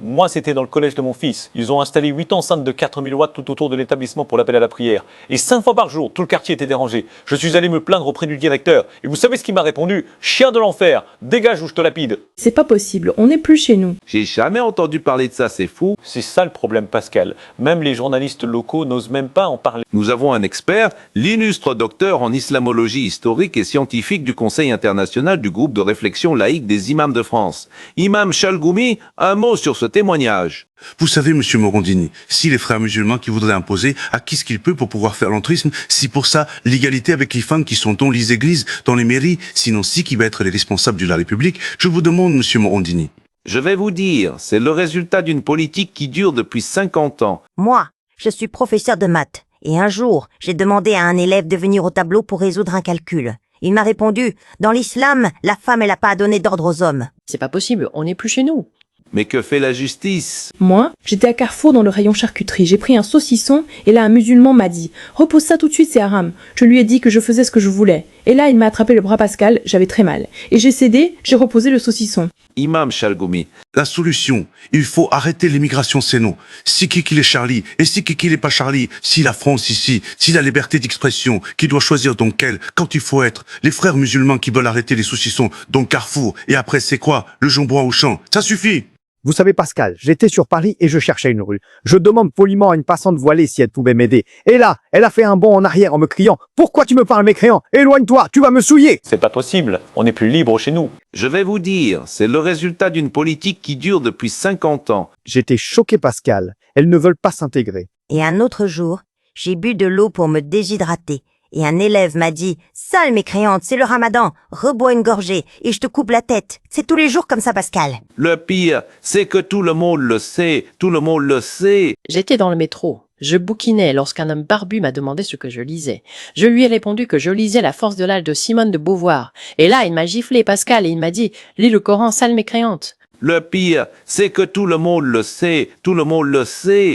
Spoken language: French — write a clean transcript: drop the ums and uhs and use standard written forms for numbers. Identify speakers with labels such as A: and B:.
A: Moi, c'était dans le collège de mon fils. Ils ont installé 8 enceintes de 4000 watts tout autour de l'établissement pour l'appel à la prière. Et 5 fois par jour, tout le quartier était dérangé. Je suis allé me plaindre auprès du directeur. Et vous savez ce qu'il m'a répondu? Chien de l'enfer, dégage ou je te lapide.
B: C'est pas possible, on n'est plus chez nous.
C: J'ai jamais entendu parler de ça, c'est fou.
A: C'est ça le problème, Pascal. Même les journalistes locaux n'osent même pas en parler.
C: Nous avons un expert, l'illustre docteur en islamologie historique et scientifique du Conseil international du groupe de réflexion laïque des imams de France. Imam Chalgoumi, un mot sur ce témoignage.
D: Vous savez, monsieur Morandini, si les frères musulmans qui voudraient imposer à qui ce qu'il peut pour pouvoir faire l'entrisme, si pour ça, l'égalité avec les femmes qui sont dans les églises, dans les mairies, sinon si qui va être les responsables de la République, je vous demande, monsieur Morandini.
C: Je vais vous dire, c'est le résultat d'une politique qui dure depuis 50 ans.
E: Moi, je suis professeur de maths. Et un jour, j'ai demandé à un élève de venir au tableau pour résoudre un calcul. Il m'a répondu, dans l'islam, la femme, elle n'a pas à donner d'ordre aux hommes.
F: C'est pas possible, on n'est plus chez nous.
C: Mais que fait la justice?
B: Moi, j'étais à Carrefour dans le rayon charcuterie. J'ai pris un saucisson et là un musulman m'a dit « Repose ça tout de suite, c'est haram ». Je lui ai dit que je faisais ce que je voulais. Et là, il m'a attrapé le bras Pascal, j'avais très mal. Et j'ai cédé, j'ai reposé le saucisson.
C: Imam Chalgoumi.
D: La solution, il faut arrêter l'immigration, c'est non. Si qui est Charlie, et si qui n'est pas Charlie, si la France ici, si la liberté d'expression, qui doit choisir donc quelle, quand il faut être, les frères musulmans qui veulent arrêter les saucissons, donc Carrefour, et après c'est quoi? Le jambon à Auchan, ça suffit!
G: Vous savez, Pascal, j'étais sur Paris et je cherchais une rue. Je demande poliment à une passante voilée si elle pouvait m'aider. Et là, elle a fait un bond en arrière en me criant « Pourquoi tu me parles mécréant? Éloigne-toi, tu vas me souiller !»
A: C'est pas possible. On n'est plus libre chez nous.
C: Je vais vous dire, c'est le résultat d'une politique qui dure depuis 50 ans.
G: J'étais choqué, Pascal. Elles ne veulent pas s'intégrer.
E: Et un autre jour, j'ai bu de l'eau pour me déshydrater. Et un élève m'a dit « Sale mécréante, c'est le ramadan, rebois une gorgée et je te coupe la tête. » C'est tous les jours comme ça, Pascal.
C: Le pire, c'est que tout le monde le sait, tout le monde le sait.
F: J'étais dans le métro. Je bouquinais lorsqu'un homme barbu m'a demandé ce que je lisais. Je lui ai répondu que je lisais La force de l'âge de Simone de Beauvoir. Et là, il m'a giflé, Pascal, et il m'a dit « Lis le Coran, sale mécréante !»
C: Le pire, c'est que tout le monde le sait, tout le monde le sait.